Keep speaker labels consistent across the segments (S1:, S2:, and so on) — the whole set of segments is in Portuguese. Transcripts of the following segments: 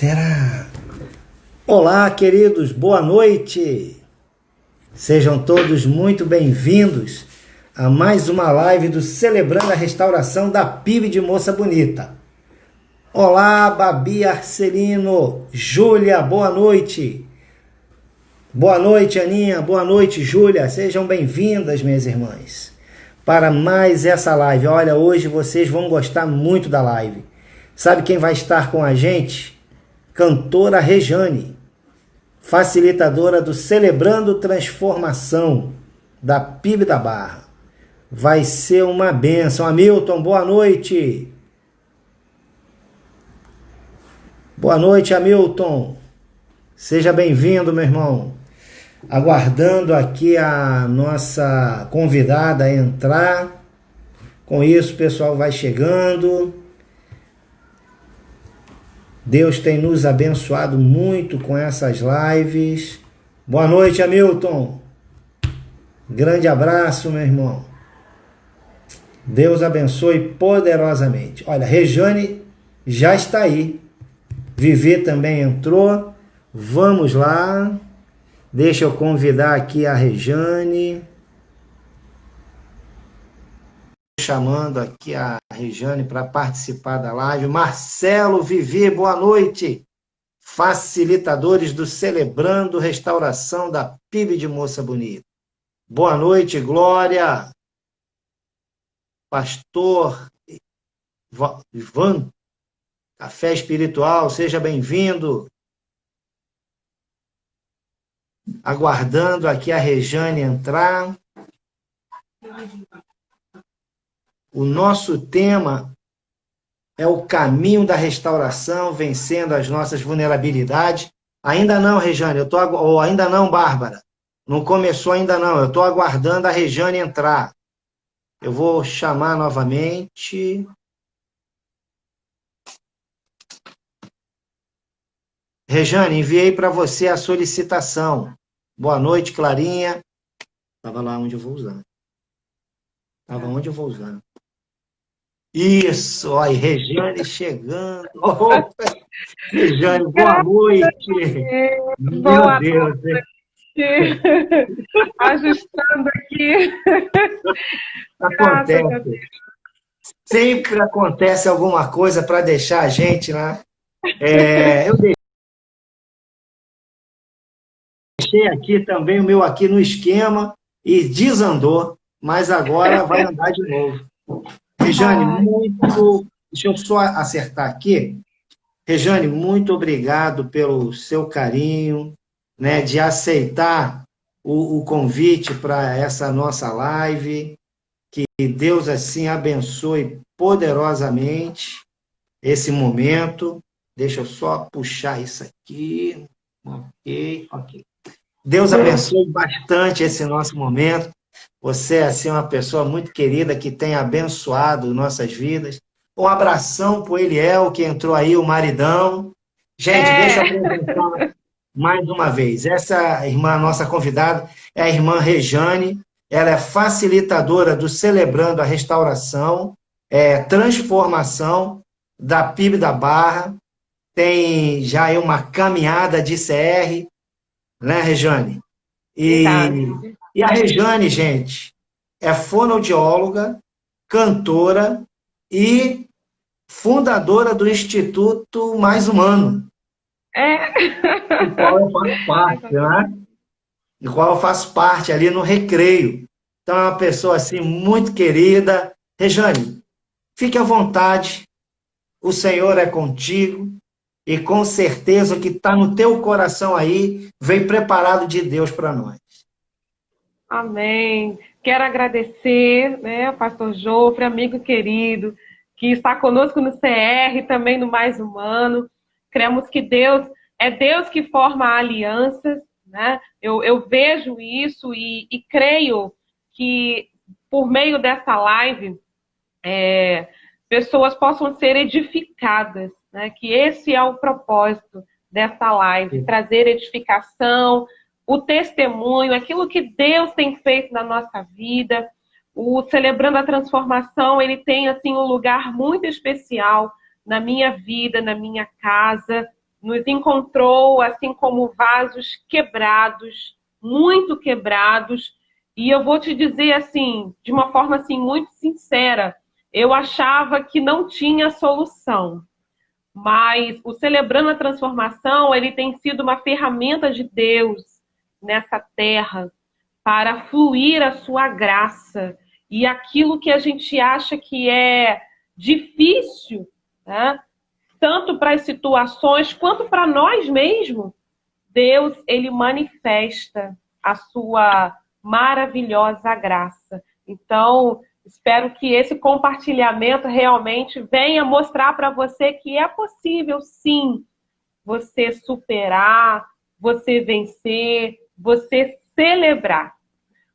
S1: Será? Olá, queridos, boa noite. Sejam todos muito bem-vindos a mais uma live do Celebrando a Restauração da PIB de Moça Bonita. Olá, Babi Arcelino, Júlia, boa noite. Boa noite, Aninha, boa noite, Júlia. Sejam bem-vindas, minhas irmãs, para mais essa live. Olha, hoje vocês vão gostar muito da live. Sabe quem vai estar com a gente? Cantora Rejane, facilitadora do Celebrando Transformação da PIB da Barra. Vai ser uma bênção. Hamilton, boa noite. Boa noite, Hamilton. Seja bem-vindo, meu irmão. Aguardando aqui a nossa convidada a entrar. Com isso, o pessoal vai chegando. Deus tem nos abençoado muito com essas lives. Boa noite, Hamilton. Grande abraço, meu irmão. Deus abençoe poderosamente. Olha, Rejane já está aí. Vivi também entrou. Vamos lá. Deixa eu convidar aqui a Rejane. Chamando aqui a Rejane para participar da live. Marcelo, Vivi, boa noite. Facilitadores do Celebrando Restauração da PIB de Moça Bonita. Boa noite, Glória. Pastor Ivan, Café Espiritual, seja bem-vindo. Aguardando aqui a Rejane entrar. O nosso tema é o caminho da restauração, vencendo as nossas vulnerabilidades. Ainda não, Rejane, ou ainda não, Bárbara. Não começou ainda não, eu estou aguardando a Rejane entrar. Eu vou chamar novamente. Rejane, enviei para você a solicitação. Boa noite, Clarinha. Estava lá onde eu vou usar. Estava onde eu vou usar. Isso, olha, Rejane chegando. Oh, Rejane, boa noite.
S2: Boa noite. Ajustando aqui.
S1: Acontece. Sempre acontece alguma coisa para deixar a gente, né? Eu deixei aqui também o meu aqui no esquema e desandou, mas agora vai andar de novo. Rejane, deixa eu só acertar aqui. Rejane, muito obrigado pelo seu carinho, né, de aceitar o convite para essa nossa live. Que Deus assim abençoe poderosamente esse momento. Deixa eu só puxar isso aqui. Ok. Deus abençoe bastante esse nosso momento. Você é assim, uma pessoa muito querida que tem abençoado nossas vidas. Um abração para o Eliel, que entrou aí, o maridão. Gente, deixa eu apresentar mais uma vez. Essa irmã, nossa convidada, é a irmã Rejane. Ela é facilitadora do Celebrando a Restauração, Transformação da PIB da Barra. Tem já aí uma caminhada de CR, né, Rejane? E a Rejane, gente, é fonoaudióloga, cantora e fundadora do Instituto Mais Humano. Do qual eu faço parte, né? Do qual eu faço parte ali no Recreio. Então, é uma pessoa assim muito querida. Rejane, fique à vontade. O Senhor é contigo. E com certeza o que está no teu coração aí vem preparado de Deus para nós.
S2: Amém. Quero agradecer, né, ao pastor Jofre, amigo querido, que está conosco no CR, também no Mais Humano. Cremos que Deus é Deus que forma alianças, né? Eu vejo isso e creio que por meio dessa live pessoas possam ser edificadas, né? Que esse é o propósito dessa live, trazer edificação, o testemunho, aquilo que Deus tem feito na nossa vida. O Celebrando a Transformação, ele tem assim um lugar muito especial na minha vida, na minha casa, nos encontrou, assim como vasos quebrados, muito quebrados. E eu vou te dizer assim, de uma forma assim muito sincera, eu achava que não tinha solução. Mas o Celebrando a Transformação, ele tem sido uma ferramenta de Deus nessa terra para fluir a sua graça. E aquilo que a gente acha que é difícil, né? Tanto para as situações quanto para nós mesmos, Deus, ele manifesta a sua maravilhosa graça. Então, espero que esse compartilhamento realmente venha mostrar para você que é possível, sim, você superar, você vencer, você celebrar.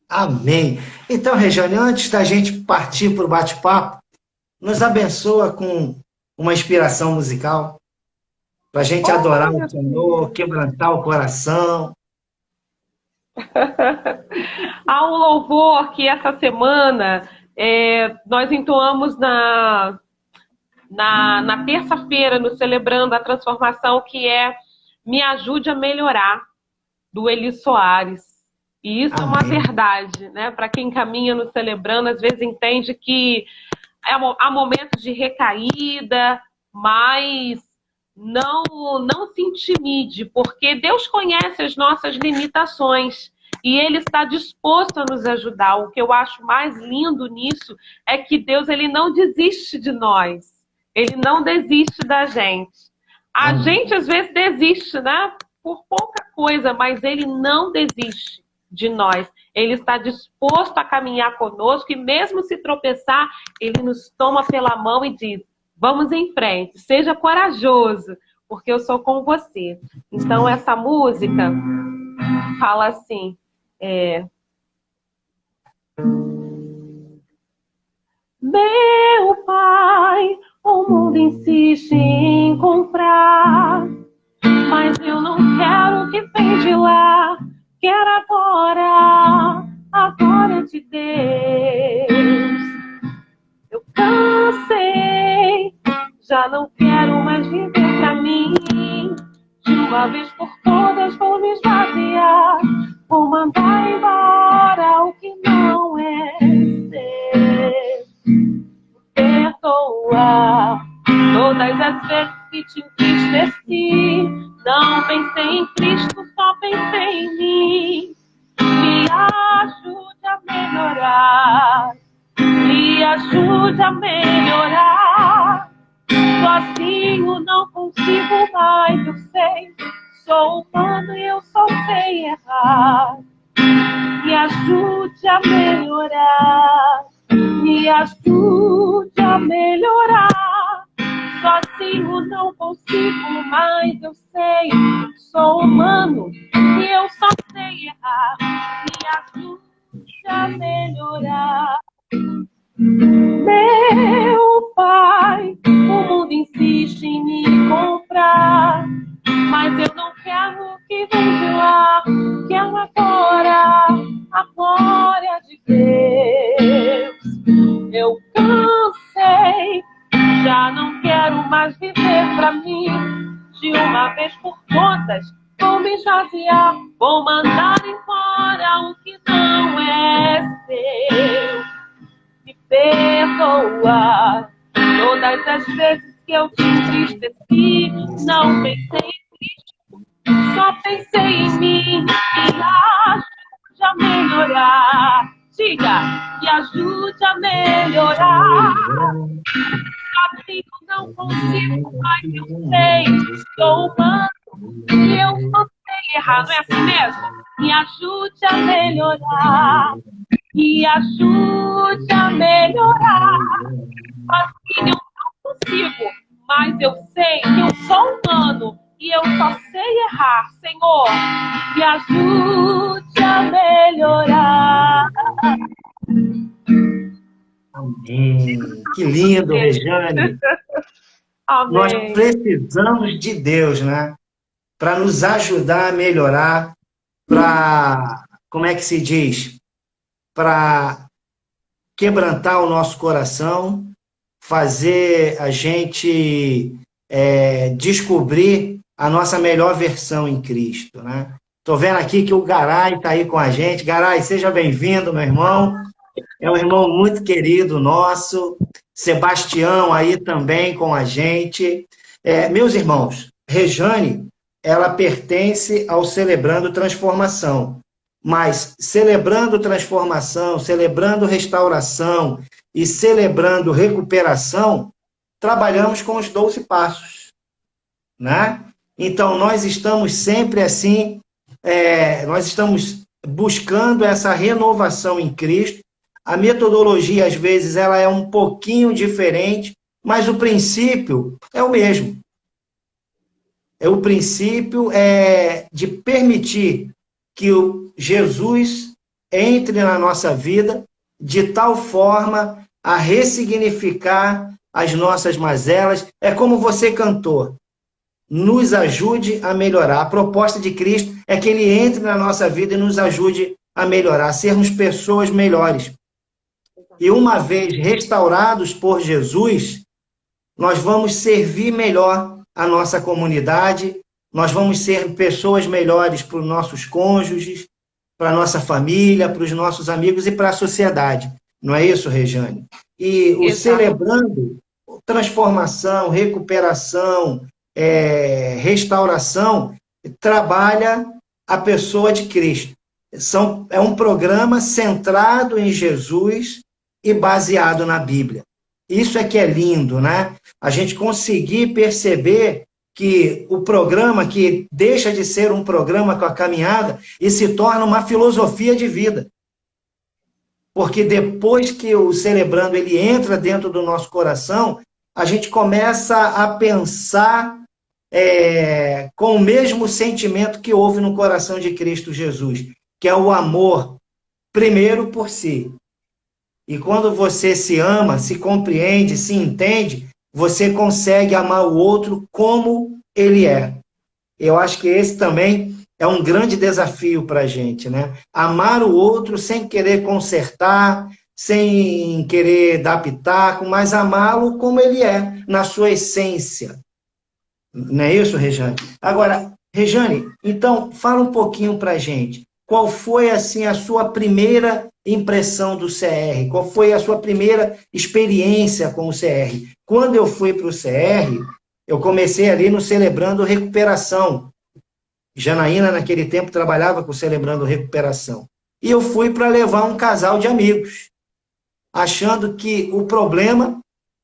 S1: Amém. Então, Regiane, antes da gente partir para o bate-papo, nos abençoa com uma inspiração musical, para a gente adorar o Senhor, quebrantar o coração.
S2: Há um louvor que essa semana nós entoamos na terça-feira, no Celebrando a Transformação, que é Me Ajude a Melhorar, do Eli Soares. E isso Amém. É uma verdade, né? Para quem caminha no Celebrando, às vezes entende que há momentos de recaída, mas não se intimide, porque Deus conhece as nossas limitações e Ele está disposto a nos ajudar. O que eu acho mais lindo nisso é que Deus, Ele não desiste de nós. Ele não desiste da gente. A gente, às vezes, desiste, né? Por pouca coisa, mas Ele não desiste de nós. Ele está disposto a caminhar conosco e mesmo se tropeçar, Ele nos toma pela mão e diz, vamos em frente, seja corajoso, porque eu sou com você. Então, essa música fala assim, meu pai, o mundo insiste em comprar, mas eu não quero que vem de lá, quero agora a glória de Deus. Eu cansei, já não quero mais viver pra mim. De uma vez por todas vou me esvaziar, vou mandar embora o que não é seu. Perdoa todas as vezes que te entristeci. Não pensei em Cristo, só pensei em mim. Me ajude a melhorar, me ajude a melhorar. Sozinho não consigo mais, eu sei. Sou humano e eu só sei errar. Me ajude a melhorar, me ajude a melhorar. Sozinho não consigo mais, eu sei. Sou humano e eu só sei errar. Me ajude a melhorar. Meu pai, o mundo insiste em me comprar, mas eu não quero que vem de lá. Quero agora a glória de Deus. Eu cansei, já não quero mais viver pra mim. De uma vez por todas, vou me esvaziar, vou mandar embora o que não é seu. Me perdoa todas as vezes que eu te entristeci. Não pensei em Cristo, só pensei em mim. Me ajude a melhorar. Diga, me ajude a melhorar. Sozinho não consigo mais, eu sei. Sou humano e eu só sei errar. Não é assim mesmo? Me ajude a melhorar. Me ajude a melhorar. Sozinho eu não consigo, mas eu sei que eu sou humano e eu só sei errar. Senhor, me ajude a melhorar.
S1: Amém. Que lindo, Regiane.
S2: Amém.
S1: Nós precisamos de Deus, né? Para nos ajudar a melhorar, para, como é que se diz? Para quebrantar o nosso coração, fazer a gente descobrir a nossa melhor versão em Cristo, né? Estou vendo aqui que o Garay está aí com a gente. Garay, seja bem-vindo, meu irmão. É um irmão muito querido nosso. Sebastião aí também com a gente. Meus irmãos, Rejane, ela pertence ao Celebrando Transformação. Mas celebrando transformação, celebrando restauração e celebrando recuperação, trabalhamos com os 12 passos, né? Então, nós estamos sempre assim, nós estamos buscando essa renovação em Cristo. A metodologia, às vezes, ela é um pouquinho diferente, mas o princípio é o mesmo. O princípio é de permitir que o Jesus entre na nossa vida de tal forma a ressignificar as nossas mazelas. É como você cantou. Nos ajude a melhorar. A proposta de Cristo é que Ele entre na nossa vida e nos ajude a melhorar, sermos pessoas melhores. E uma vez restaurados por Jesus, nós vamos servir melhor a nossa comunidade, nós vamos ser pessoas melhores para os nossos cônjuges, para a nossa família, para os nossos amigos e para a sociedade. Não é isso, Rejane? E o Celebrando transformação, recuperação, restauração, trabalha a pessoa de Cristo. É um programa centrado em Jesus e baseado na Bíblia. Isso é que é lindo, né? A gente conseguir perceber que o programa, que deixa de ser um programa com a caminhada e se torna uma filosofia de vida. Porque depois que o Celebrando ele entra dentro do nosso coração, a gente começa a pensar com o mesmo sentimento que houve no coração de Cristo Jesus, que é o amor, primeiro por si. E quando você se ama, se compreende, se entende, você consegue amar o outro como ele é. Eu acho que esse também é um grande desafio para a gente, né? Amar o outro sem querer consertar, sem querer dar pitaco, mas amá-lo como ele é, na sua essência. Não é isso, Rejane? Agora, Rejane, então, fala um pouquinho para a gente. Qual foi, assim, a sua primeira impressão do CR? Qual foi a sua primeira experiência com o CR? Quando eu fui para o CR, eu comecei ali no Celebrando Recuperação. Janaína, naquele tempo, trabalhava com o Celebrando Recuperação. E eu fui para levar um casal de amigos, achando que o problema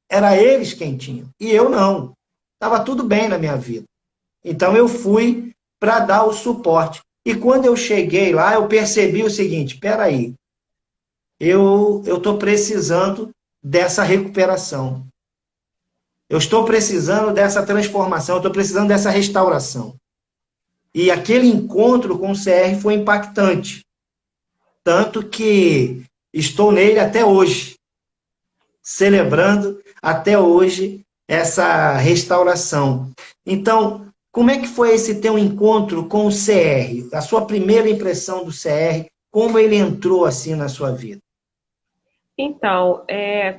S1: era eles quem tinham, e eu não. Estava tudo bem na minha vida. Então eu fui para dar o suporte. E quando eu cheguei lá, eu percebi o seguinte, espera aí, eu estou precisando dessa recuperação. Eu estou precisando dessa transformação, eu estou precisando dessa restauração. E aquele encontro com o CR foi impactante. Tanto que estou nele até hoje, celebrando até hoje essa restauração. Então, como é que foi esse teu encontro com o CR? A sua primeira impressão do CR, como ele entrou assim na sua vida?
S2: Então,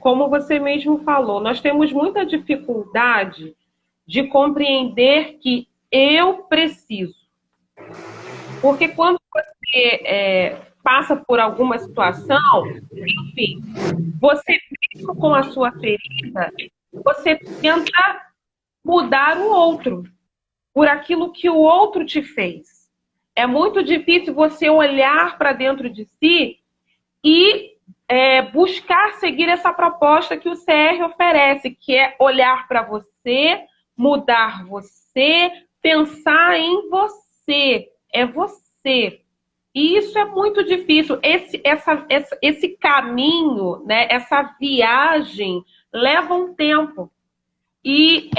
S2: como você mesmo falou, nós temos muita dificuldade de compreender que eu preciso. Porque quando você passa por alguma situação, enfim, você mesmo com a sua ferida, você tenta mudar o outro por aquilo que o outro te fez. É muito difícil você olhar para dentro de si e buscar seguir essa proposta que o CR oferece, que é olhar para você, mudar você, pensar em você. É você. E isso é muito difícil. Esse caminho, né, essa viagem, leva um tempo. E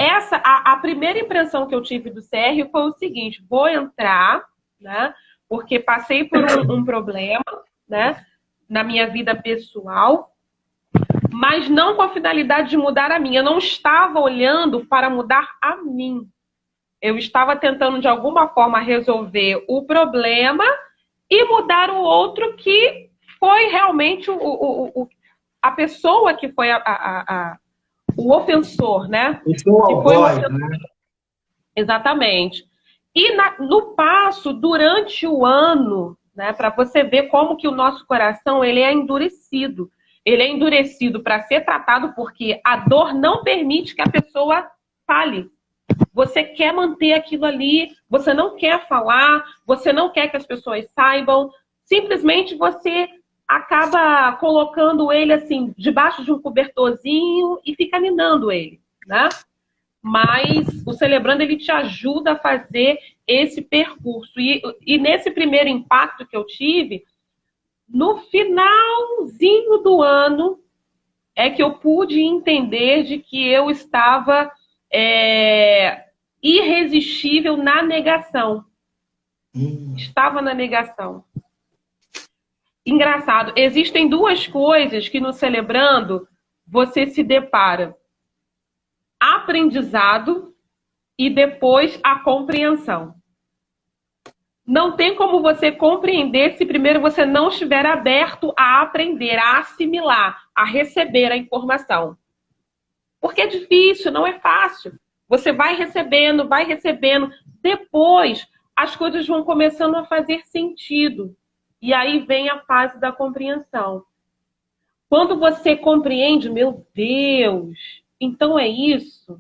S2: a primeira impressão que eu tive do CR foi o seguinte, vou entrar, né, porque passei por um problema, né, na minha vida pessoal, mas não com a finalidade de mudar a mim. Eu não estava olhando para mudar a mim. Eu estava tentando, de alguma forma, resolver o problema e mudar o outro, que foi realmente a pessoa que foi o ofensor, né?
S1: O seu algoz, né?
S2: Exatamente. E no passo, durante o ano, né, para você ver como que o nosso coração ele é endurecido. Ele é endurecido para ser tratado porque a dor não permite que a pessoa fale. Você quer manter aquilo ali, você não quer falar, você não quer que as pessoas saibam, simplesmente você acaba colocando ele assim, debaixo de um cobertorzinho e fica ninando ele, né? Mas o Celebrando, ele te ajuda a fazer esse percurso. E nesse primeiro impacto que eu tive, no finalzinho do ano, é que eu pude entender de que eu estava irresistível na negação. Estava na negação. Engraçado, existem duas coisas que no Celebrando você se depara. Aprendizado e depois a compreensão. Não tem como você compreender se primeiro você não estiver aberto a aprender, a assimilar, a receber a informação. Porque é difícil, não é fácil. Você vai recebendo, depois as coisas vão começando a fazer sentido. E aí vem a fase da compreensão. Quando você compreende, meu Deus, então é isso.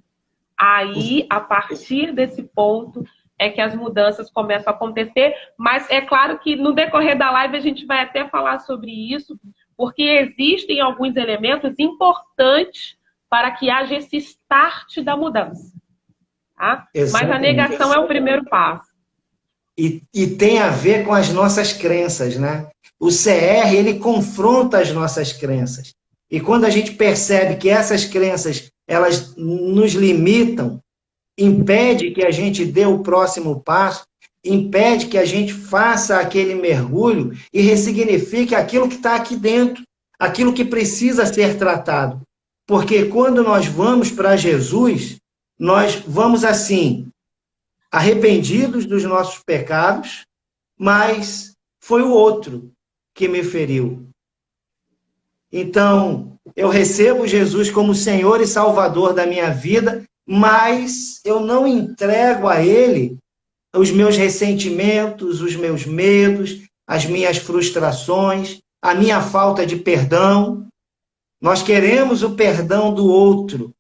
S2: Aí, a partir desse ponto, é que as mudanças começam a acontecer. Mas é claro que no decorrer da live a gente vai até falar sobre isso, porque existem alguns elementos importantes para que haja esse start da mudança. Tá? Mas a negação é o primeiro passo.
S1: E tem a ver com as nossas crenças, né? O CR, ele confronta as nossas crenças. E quando a gente percebe que essas crenças, elas nos limitam, impede que a gente dê o próximo passo, impede que a gente faça aquele mergulho e ressignifique aquilo que está aqui dentro, aquilo que precisa ser tratado. Porque quando nós vamos para Jesus, nós vamos assim, arrependidos dos nossos pecados, mas foi o outro que me feriu. Então, eu recebo Jesus como Senhor e Salvador da minha vida, mas eu não entrego a Ele os meus ressentimentos, os meus medos, as minhas frustrações, a minha falta de perdão. Nós queremos o perdão do outro,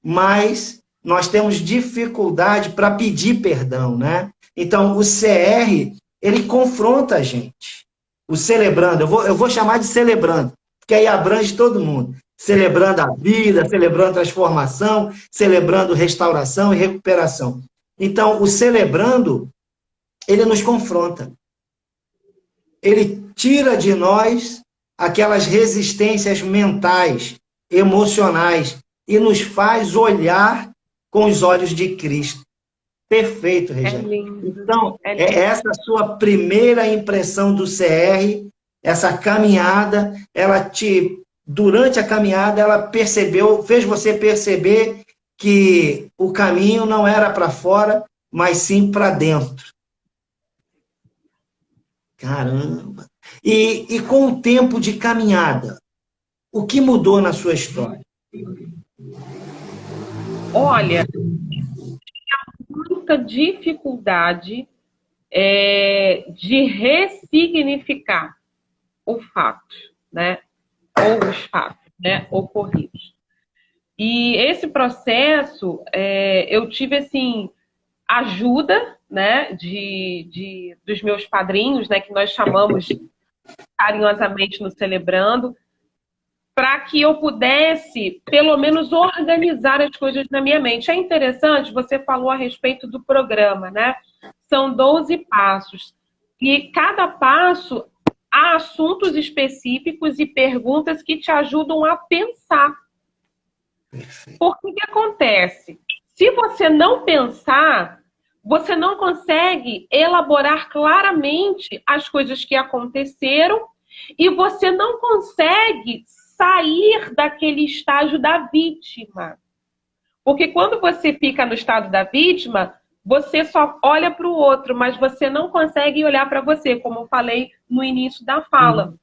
S1: mas nós temos dificuldade para pedir perdão, né? Então, o CR, ele confronta a gente. O Celebrando, eu vou chamar de Celebrando, porque aí abrange todo mundo. Celebrando a vida, celebrando a transformação, celebrando restauração e recuperação. Então, o Celebrando, ele nos confronta. Ele tira de nós aquelas resistências mentais, emocionais, e nos faz olhar com os olhos de Cristo. Perfeito, Regina. Então, essa sua primeira impressão do CR, essa caminhada, durante a caminhada, ela fez você perceber que o caminho não era para fora, mas sim para dentro. Caramba! E com o tempo de caminhada, o que mudou na sua história?
S2: Olha, muita dificuldade de ressignificar o fato, né? Ou os fatos, né? Ocorridos. E esse processo, eu tive, assim, ajuda, né? Dos meus padrinhos, né? Que nós chamamos carinhosamente no Celebrando, para que eu pudesse, pelo menos, organizar as coisas na minha mente. É interessante, você falou a respeito do programa, né? São 12 passos. E cada passo há assuntos específicos e perguntas que te ajudam a pensar. Porque o que acontece? Se você não pensar, você não consegue elaborar claramente as coisas que aconteceram e você não consegue sair daquele estágio da vítima. Porque quando você fica no estado da vítima, você só olha para o outro, mas você não consegue olhar para você, como eu falei no início da fala.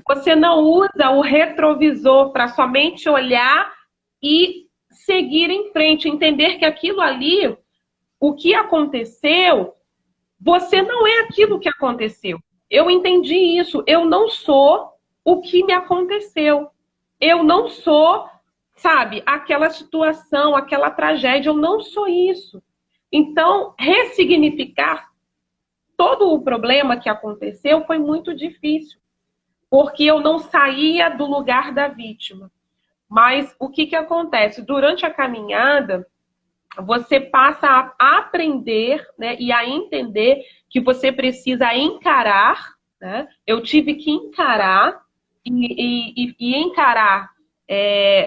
S2: Você não usa o retrovisor para somente olhar e seguir em frente, entender que aquilo ali o que aconteceu, você não é aquilo que aconteceu. Eu entendi isso. Eu não sou o que me aconteceu. Eu não sou, sabe, aquela situação, aquela tragédia. Eu não sou isso. Então, ressignificar todo o problema que aconteceu foi muito difícil, porque eu não saía do lugar da vítima. Mas o que acontece? Durante a caminhada, você passa a aprender, né, e a entender que você precisa encarar, né? Eu tive que encarar, e encarar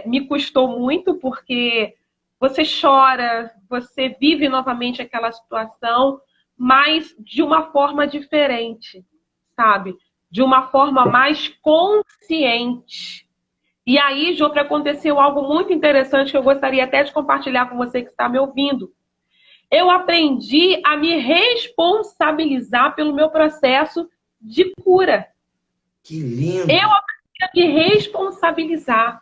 S2: me custou muito, porque você chora, você vive novamente aquela situação, mas de uma forma diferente, sabe? De uma forma mais consciente. E aí, Jofre, aconteceu algo muito interessante que eu gostaria até de compartilhar com você que está me ouvindo. Eu aprendi a me responsabilizar pelo meu processo de cura.
S1: Que lindo!
S2: Eu aprendi a me responsabilizar,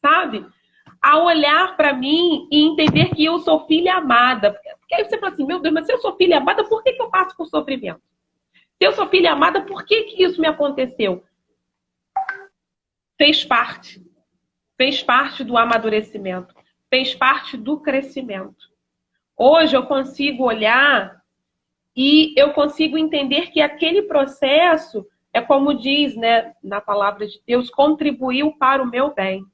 S2: sabe? A olhar para mim e entender que eu sou filha amada. Porque aí você fala assim, meu Deus, mas se eu sou filha amada, por que eu passo por sofrimento? Se eu sou filha amada, por que isso me aconteceu? Fez parte do amadurecimento, fez parte do crescimento. Hoje eu consigo olhar e eu consigo entender que aquele processo é como diz, né, na palavra de Deus, contribuiu para o meu bem.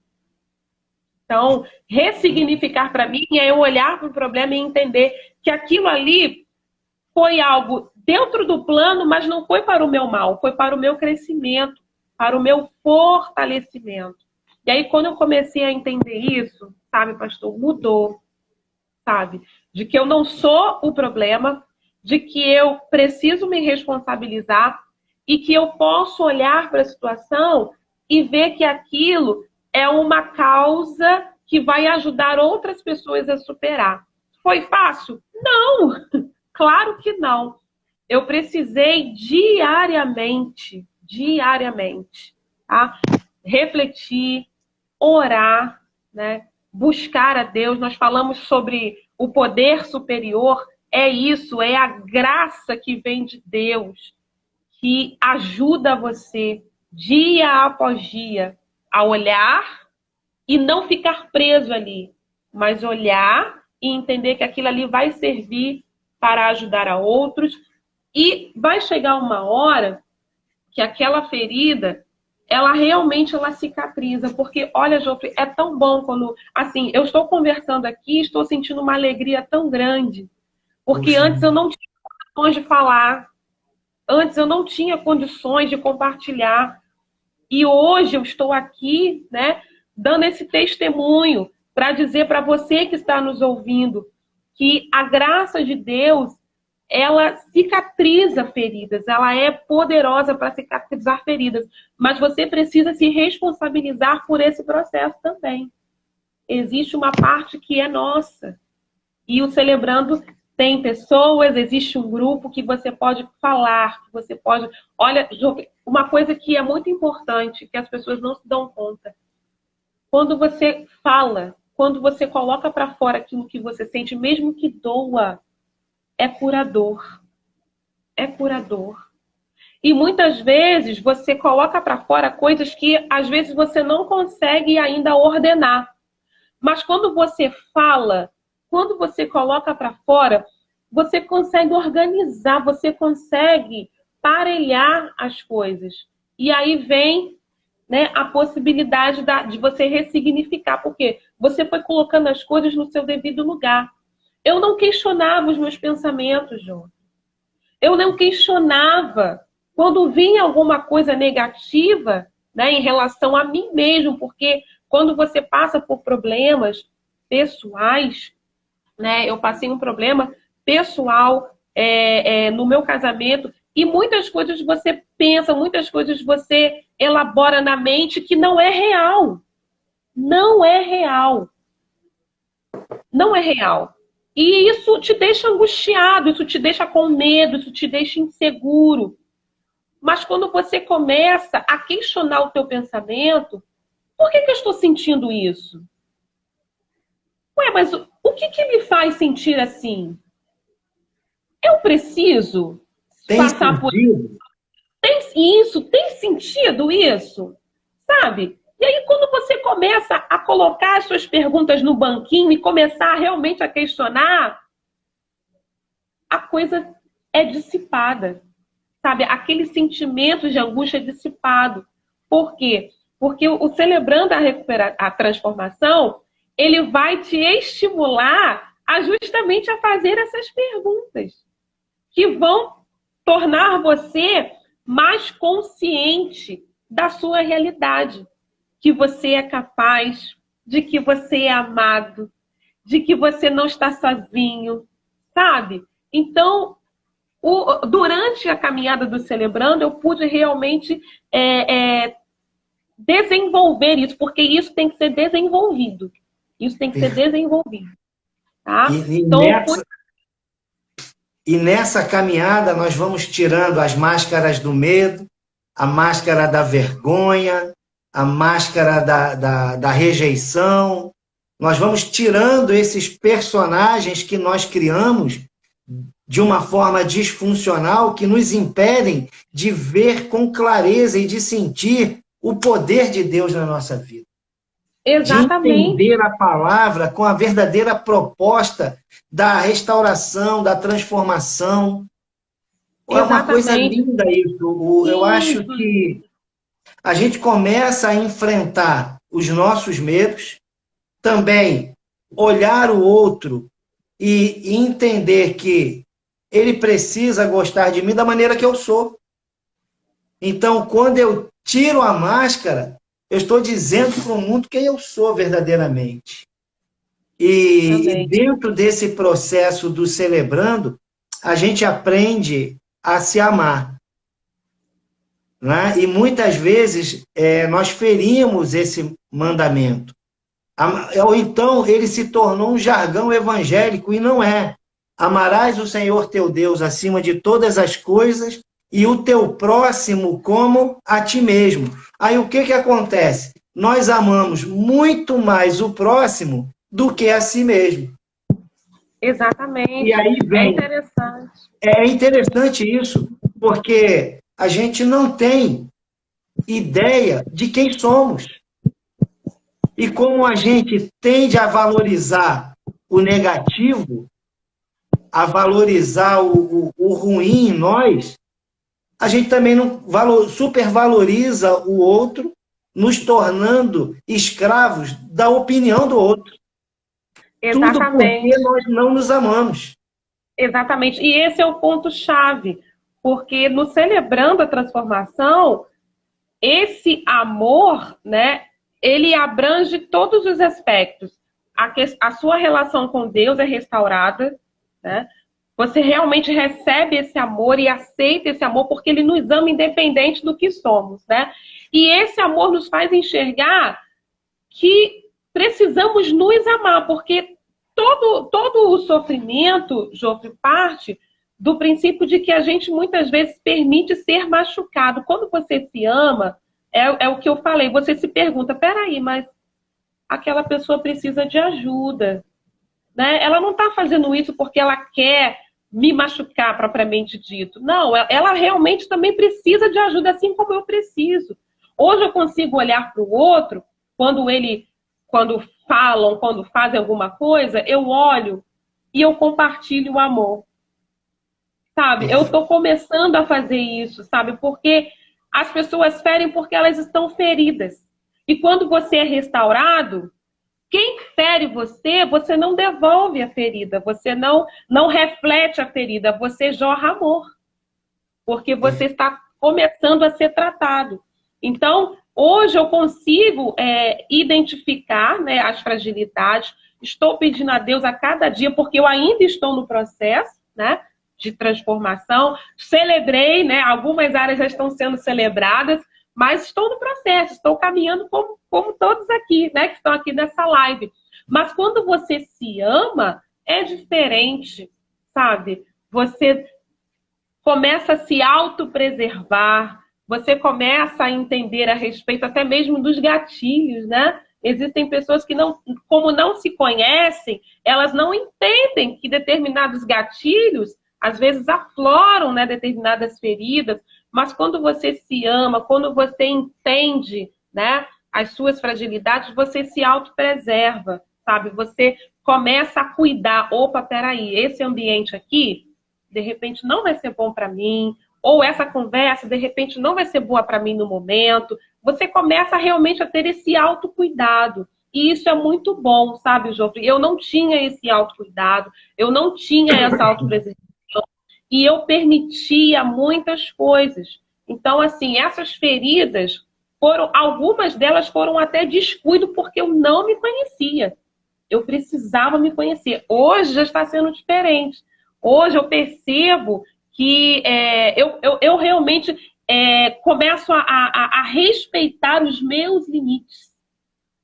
S2: Então, ressignificar para mim é eu olhar para o problema e entender que aquilo ali foi algo dentro do plano, mas não foi para o meu mal, foi para o meu crescimento, para o meu fortalecimento. E aí, quando eu comecei a entender isso, sabe, pastor, mudou, sabe? De que eu não sou o problema, de que eu preciso me responsabilizar e que eu posso olhar para a situação e ver que aquilo é uma causa que vai ajudar outras pessoas a superar. Foi fácil? Não! Claro que não. Eu precisei diariamente, tá? Refletir, orar, né? Buscar a Deus. Nós falamos sobre o poder superior. É isso, é a graça que vem de Deus, que ajuda você, dia após dia, a olhar e não ficar preso ali, mas olhar e entender que aquilo ali vai servir para ajudar a outros. E vai chegar uma hora que aquela ferida, ela realmente cicatriza. Porque, olha, Jofre, é tão bom quando, assim, eu estou conversando aqui, estou sentindo uma alegria tão grande. Porque antes eu não tinha condições de falar, antes eu não tinha condições de compartilhar. E hoje eu estou aqui, né, dando esse testemunho para dizer para você que está nos ouvindo que a graça de Deus, ela cicatriza feridas, ela é poderosa para cicatrizar feridas, mas você precisa se responsabilizar por esse processo também. Existe uma parte que é nossa. E o Celebrando tem pessoas, existe um grupo que você pode falar, que você pode... Olha, uma coisa que é muito importante, que as pessoas não se dão conta. Quando você fala, quando você coloca para fora aquilo que você sente, mesmo que doa, é curador. É curador. E muitas vezes você coloca para fora coisas que às vezes você não consegue ainda ordenar. Mas quando você fala, quando você coloca para fora, você consegue organizar, você consegue parelhar as coisas. E aí vem, né, a possibilidade de você ressignificar, porque você foi colocando as coisas no seu devido lugar. Eu não questionava os meus pensamentos, João. Eu não questionava quando vinha alguma coisa negativa, né, em relação a mim mesmo, porque quando você passa por problemas pessoais, né, eu passei um problema pessoal no meu casamento, e muitas coisas você pensa, muitas coisas você elabora na mente que não é real. Não é real. Não é real. E isso te deixa angustiado, isso te deixa com medo, isso te deixa inseguro. Mas quando você começa a questionar o teu pensamento, por que eu estou sentindo isso? Ué, mas O que me faz sentir assim? Eu preciso
S1: Tem
S2: passar por
S1: sentido?
S2: isso? Tem sentido isso? Sabe? E aí, quando você começa a colocar as suas perguntas no banquinho e começar realmente a questionar, a coisa é dissipada. Sabe? Aquele sentimento de angústia é dissipado. Por quê? Porque o celebrando a transformação, ele vai te estimular a justamente a fazer essas perguntas, que vão tornar você mais consciente da sua realidade, que você é capaz, de que você é amado, de que você não está sozinho, sabe? Então, durante a caminhada do Celebrando, eu pude realmente desenvolver isso, porque isso tem que ser desenvolvido. Isso tem que ser desenvolvido. Tá?
S1: E
S2: Então, eu pude...
S1: nessa caminhada nós vamos tirando as máscaras do medo, a máscara da vergonha, a máscara da rejeição. Nós vamos tirando esses personagens que nós criamos de uma forma disfuncional que nos impedem de ver com clareza e de sentir o poder de Deus na nossa vida.
S2: Exatamente.
S1: De entender a palavra com a verdadeira proposta da restauração, da transformação. É uma coisa linda isso. Eu acho que a gente começa a enfrentar os nossos medos, também olhar o outro e entender que ele precisa gostar de mim da maneira que eu sou. Então, quando eu tiro a máscara, eu estou dizendo para o mundo quem eu sou verdadeiramente. E dentro desse processo do celebrando, a gente aprende a se amar. Né? E muitas vezes nós ferimos esse mandamento. Ou então ele se tornou um jargão evangélico, e não é. Amarás o Senhor teu Deus acima de todas as coisas e o teu próximo como a ti mesmo. Aí o que acontece? Nós amamos muito mais o próximo do que a si mesmo.
S2: Exatamente.
S1: E aí vem.
S2: Interessante.
S1: É interessante isso, porque a gente não tem ideia de quem somos. E como a gente tende a valorizar o negativo, a valorizar o ruim em nós, a gente também não supervaloriza o outro, nos tornando escravos da opinião do outro.
S2: Exatamente.
S1: Tudo porque nós não nos amamos.
S2: Exatamente. E esse é o ponto-chave, porque no Celebrando a Transformação, esse amor, né, ele abrange todos os aspectos. A sua relação com Deus é restaurada, né? Você realmente recebe esse amor e aceita esse amor porque ele nos ama independente do que somos, né? E esse amor nos faz enxergar que precisamos nos amar, porque todo o sofrimento, Jofre, parte do princípio de que a gente muitas vezes permite ser machucado. Quando você se ama, é o que eu falei, você se pergunta, peraí, mas aquela pessoa precisa de ajuda, né? Ela não está fazendo isso porque ela quer me machucar, propriamente dito. Não, ela realmente também precisa de ajuda, assim como eu preciso. Hoje eu consigo olhar para o outro, quando falam, quando fazem alguma coisa, eu olho e eu compartilho o amor. Sabe? Eu estou começando a fazer isso, sabe? Porque as pessoas ferem porque elas estão feridas. E quando você é restaurado, quem fere você, você não devolve a ferida, você não reflete a ferida, você jorra amor. Porque você está começando a ser tratado. Então, hoje eu consigo identificar, né, as fragilidades, estou pedindo a Deus a cada dia, porque eu ainda estou no processo, né, de transformação. Celebrei, né, algumas áreas já estão sendo celebradas, mas estou no processo, estou caminhando como todos aqui, né, que estão aqui nessa live. Mas quando você se ama, é diferente, sabe? Você começa a se autopreservar, você começa a entender a respeito até mesmo dos gatilhos, né? Existem pessoas que, não, como não se conhecem, elas não entendem que determinados gatilhos, às vezes, afloram, né, determinadas feridas, mas quando você se ama, quando você entende, né, as suas fragilidades, você se autopreserva, sabe? Você começa a cuidar. Opa, peraí, esse ambiente aqui, de repente, não vai ser bom para mim, ou essa conversa, de repente, não vai ser boa para mim no momento. Você começa realmente a ter esse autocuidado. E isso é muito bom, sabe, Jofre? Eu não tinha esse autocuidado, eu não tinha essa autopreservação, e eu permitia muitas coisas. Então, assim, essas feridas, algumas delas foram até descuido, porque eu não me conhecia. Eu precisava me conhecer. Hoje já está sendo diferente. Hoje eu percebo que eu realmente começo a respeitar os meus limites.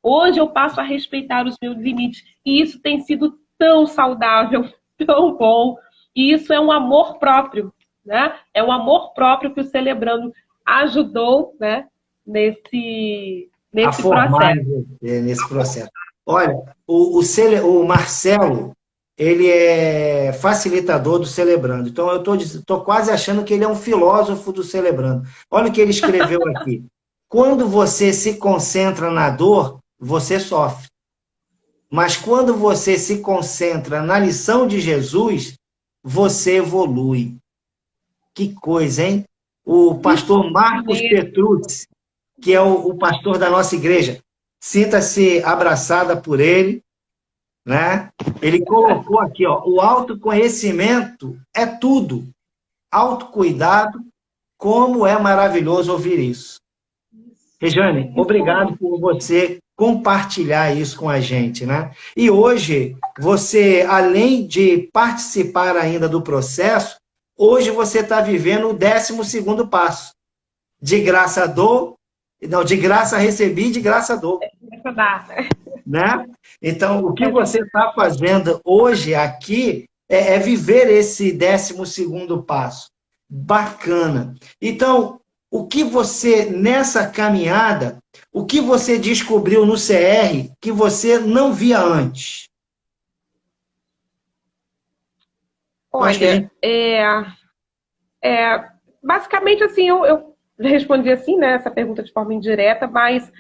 S2: Hoje eu passo a respeitar os meus limites. E isso tem sido tão saudável, tão bom. E isso é um amor próprio, né? É um amor próprio que o Celebrando ajudou, né, nesse
S1: formar
S2: processo.
S1: nesse processo. Olha, o Marcelo, ele é facilitador do Celebrando. Então, eu estou quase achando que ele é um filósofo do Celebrando. Olha o que ele escreveu aqui. Quando você se concentra na dor, você sofre. Mas quando você se concentra na lição de Jesus, você evolui. Que coisa, hein? O pastor Marcos Petrucci, que é o pastor da nossa igreja, sinta-se abraçada por ele, né? Ele colocou aqui, ó, o autoconhecimento é tudo. Autocuidado, como é maravilhoso ouvir isso. Rejane, obrigado por você compartilhar isso com a gente, né? E hoje, você, além de participar ainda do processo, hoje você está vivendo o 12º passo. De graça dou, não, de graça recebi, de graça dou. Né? Então, o que você está fazendo hoje aqui é viver esse 12º passo. Bacana. Então, o que você, nessa caminhada, o que você descobriu no CR que você não via antes?
S2: Olha, basicamente, assim, eu respondi assim, né, essa pergunta de forma indireta, mas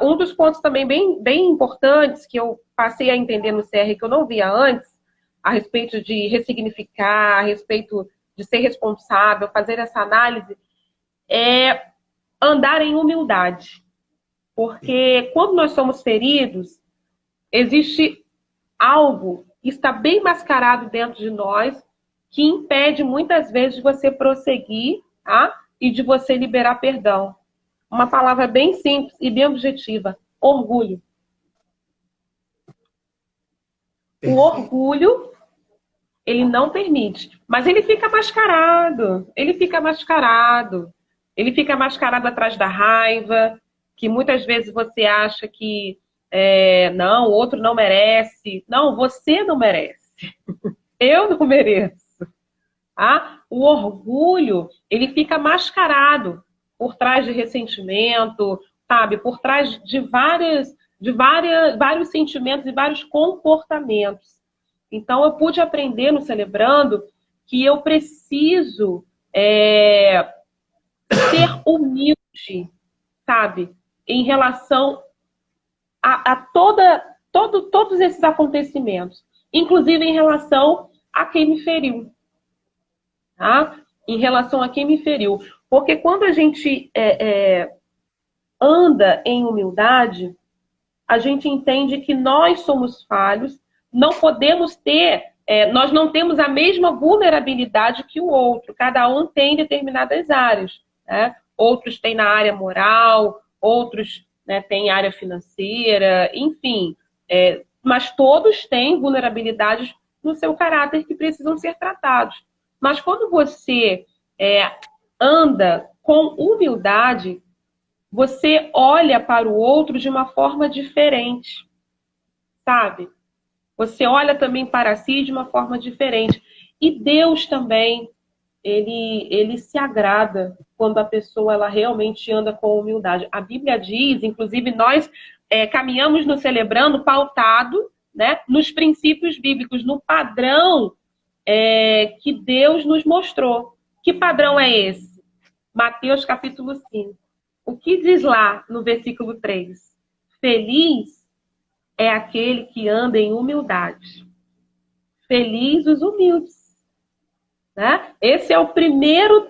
S2: um dos pontos também bem importantes que eu passei a entender no CR que eu não via antes, a respeito de ressignificar, a respeito de ser responsável, fazer essa análise, é andar em humildade. Porque quando nós somos feridos, existe algo que está bem mascarado dentro de nós que impede muitas vezes de você prosseguir, tá? E de você liberar perdão. Uma palavra bem simples e bem objetiva: orgulho. O orgulho, ele não permite, mas ele fica mascarado. Ele fica mascarado. Ele fica mascarado atrás da raiva, que muitas vezes você acha que não, o outro não merece. Não, você não merece. Eu não mereço. Tá? O orgulho, ele fica mascarado por trás de ressentimento, sabe? Por trás de vários sentimentos e vários comportamentos. Então, eu pude aprender no Celebrando que eu preciso ser humilde, sabe? Em relação a todos esses acontecimentos. Inclusive em relação a quem me feriu. Tá? Em relação a quem me feriu. Porque quando a gente anda em humildade, a gente entende que nós somos falhos, não podemos ter, nós não temos a mesma vulnerabilidade que o outro. Cada um tem determinadas áreas. Né? Outros têm na área moral, outros, né, têm área financeira, enfim. Mas todos têm vulnerabilidades no seu caráter que precisam ser tratados. Mas quando você anda com humildade, você olha para o outro de uma forma diferente, sabe? Você olha também para si de uma forma diferente. E Deus também, ele se agrada quando a pessoa ela realmente anda com humildade. A Bíblia diz, inclusive nós caminhamos no Celebrando pautado, né, nos princípios bíblicos, no padrão que Deus nos mostrou. Que padrão é esse? Mateus capítulo 5. O que diz lá no versículo 3? Feliz é aquele que anda em humildade. Feliz os humildes. Né? Esse é o primeiro,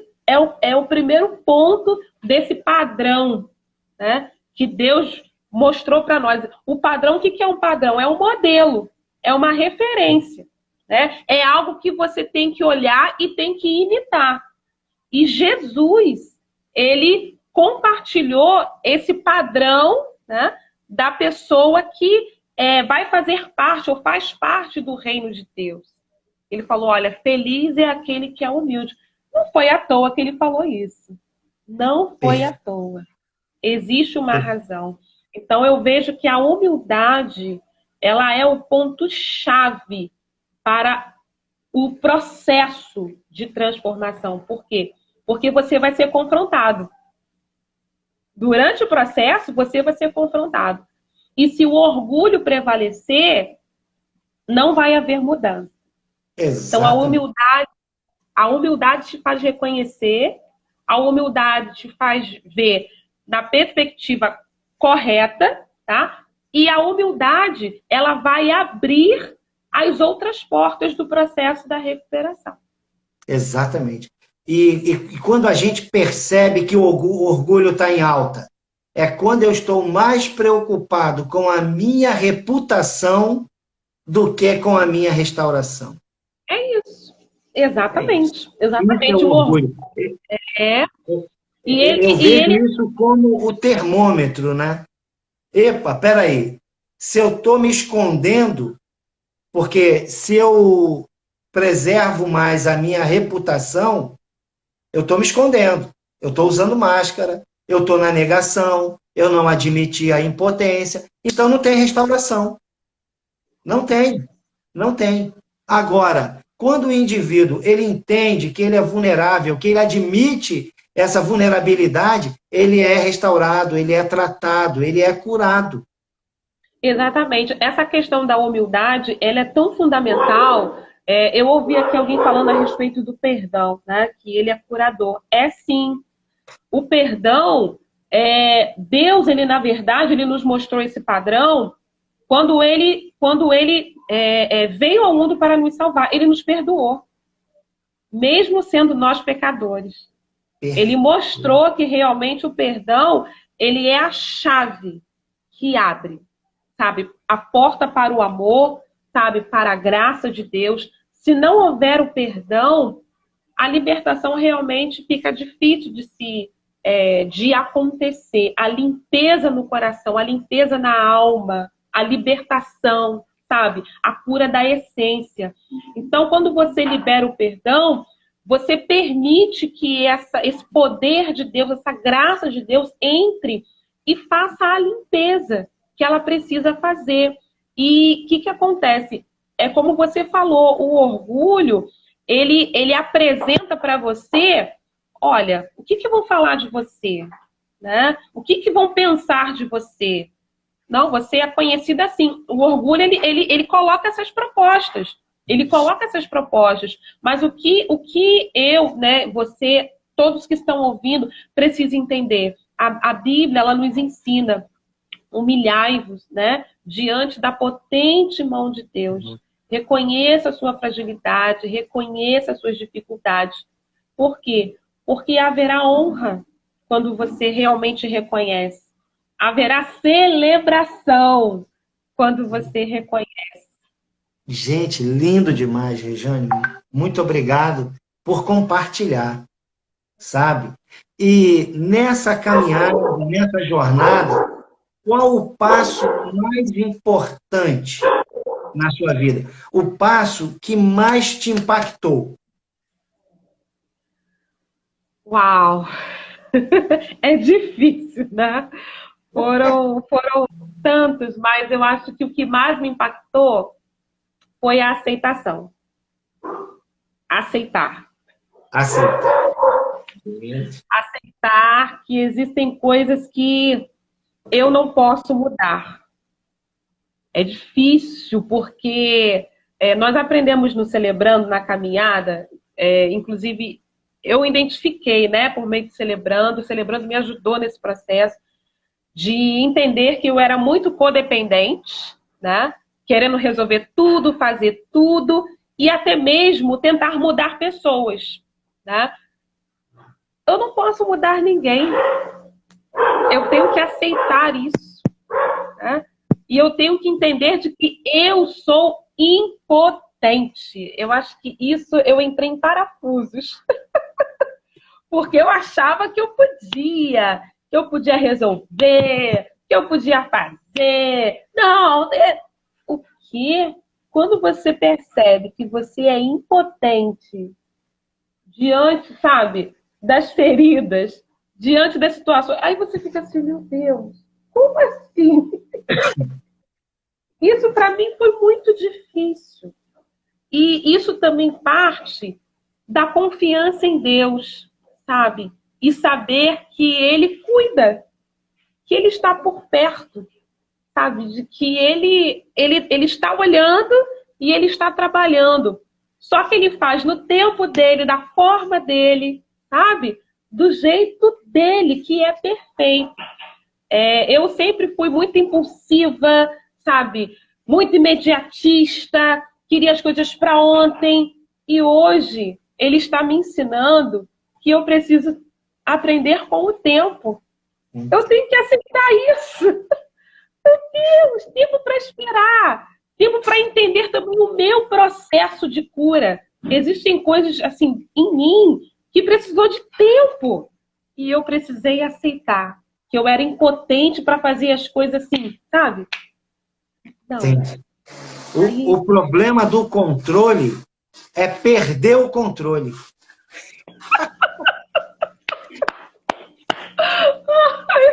S2: o primeiro ponto desse padrão, né, que Deus mostrou para nós. O padrão, o que é um padrão? É um modelo, é uma referência. Né? É algo que você tem que olhar e tem que imitar. E Jesus, ele compartilhou esse padrão, né, da pessoa que vai fazer parte ou faz parte do reino de Deus. Ele falou, olha, feliz é aquele que é humilde. Não foi à toa que ele falou isso. Não foi à toa. Existe uma razão. Então, eu vejo que a humildade, ela é o ponto-chave para o processo de transformação. Por quê? Porque você vai ser confrontado. Durante o processo, você vai ser confrontado. E se o orgulho prevalecer, não vai haver mudança. Então, a humildade te faz reconhecer, a humildade te faz ver na perspectiva correta, tá? E a humildade, ela vai abrir as outras portas do processo da recuperação.
S1: Exatamente. E quando a gente percebe que o orgulho está em alta, é quando eu estou mais preocupado com a minha reputação do que com a minha restauração.
S2: É isso. Exatamente.
S1: Isso.
S2: Exatamente.
S1: Isso é o orgulho. Eu vejo isso como o termômetro, né? Epa, peraí. Se eu estou me escondendo, porque se eu preservo mais a minha reputação, eu estou me escondendo. Eu estou usando máscara, eu estou na negação, eu não admiti a impotência. Então não tem restauração. Não tem. Não tem. Agora, quando o indivíduo ele entende que ele é vulnerável, que ele admite essa vulnerabilidade, ele é restaurado, ele é tratado, ele é curado.
S2: Exatamente. Essa questão da humildade, ela é tão fundamental. Eu ouvi aqui alguém falando a respeito do perdão, né? Que ele é curador. É sim. O perdão, Deus, ele na verdade, ele nos mostrou esse padrão quando ele veio ao mundo para nos salvar. Ele nos perdoou, mesmo sendo nós pecadores. Ele mostrou que realmente o perdão, ele é a chave que abre, sabe, a porta para o amor, sabe, para a graça de Deus. Se não houver o perdão, a libertação realmente fica difícil de acontecer. A limpeza no coração, a limpeza na alma, a libertação, sabe, a cura da essência. Então, quando você libera o perdão, você permite que esse poder de Deus, essa graça de Deus entre e faça a limpeza que ela precisa fazer. E o que acontece? É como você falou, o orgulho, ele apresenta para você, olha, o que vão falar de você? Né? O que vão pensar de você? Não, você é conhecida assim. O orgulho, ele coloca essas propostas. Ele coloca essas propostas. Mas o que eu, né, você, todos que estão ouvindo, precisam entender. A Bíblia, ela nos ensina: humilhai-vos, né, diante da potente mão de Deus. Reconheça a sua fragilidade, reconheça as suas dificuldades. Por quê? Porque haverá honra quando você realmente reconhece. Haverá celebração quando você reconhece.
S1: Gente, lindo demais, Rejane. Muito obrigado por compartilhar, sabe? E nessa caminhada, nessa jornada, qual o passo mais importante na sua vida? O passo que mais te impactou?
S2: Uau! É difícil, né? Foram tantos, mas eu acho que o que mais me impactou foi a aceitação. Aceitar.
S1: Aceitar.
S2: Aceitar que existem coisas que eu não posso mudar. É difícil porque nós aprendemos no Celebrando, na caminhada, inclusive eu identifiquei, né, por meio de Celebrando, o Celebrando me ajudou nesse processo de entender que eu era muito codependente, né, querendo resolver tudo, fazer tudo e até mesmo tentar mudar pessoas, né? Eu não posso mudar ninguém, eu tenho que aceitar isso, né? E eu tenho que entender de que eu sou impotente. Eu acho que isso eu entrei em parafusos. Porque eu achava que eu podia resolver, que eu podia fazer. Não, o quê? Quando você percebe que você é impotente diante, sabe, das feridas, diante das situações, aí você fica assim, meu Deus, como assim? Isso para mim foi muito difícil. E isso também parte da confiança em Deus, sabe? E saber que Ele cuida, que Ele está por perto, sabe? De que ele está olhando e Ele está trabalhando. Só que Ele faz no tempo dele, da forma dele, sabe? Do jeito dele, que é perfeito. Eu sempre fui muito impulsiva, sabe? Muito imediatista, queria as coisas para ontem. E hoje ele está me ensinando que eu preciso aprender com o tempo. Eu tenho que aceitar isso. Meu Deus, tempo para esperar, tempo para entender também o meu processo de cura. Existem coisas assim em mim que precisou de tempo e eu precisei aceitar que eu era impotente para fazer as coisas assim, sabe? Não.
S1: Sim. O problema do controle é perder o controle.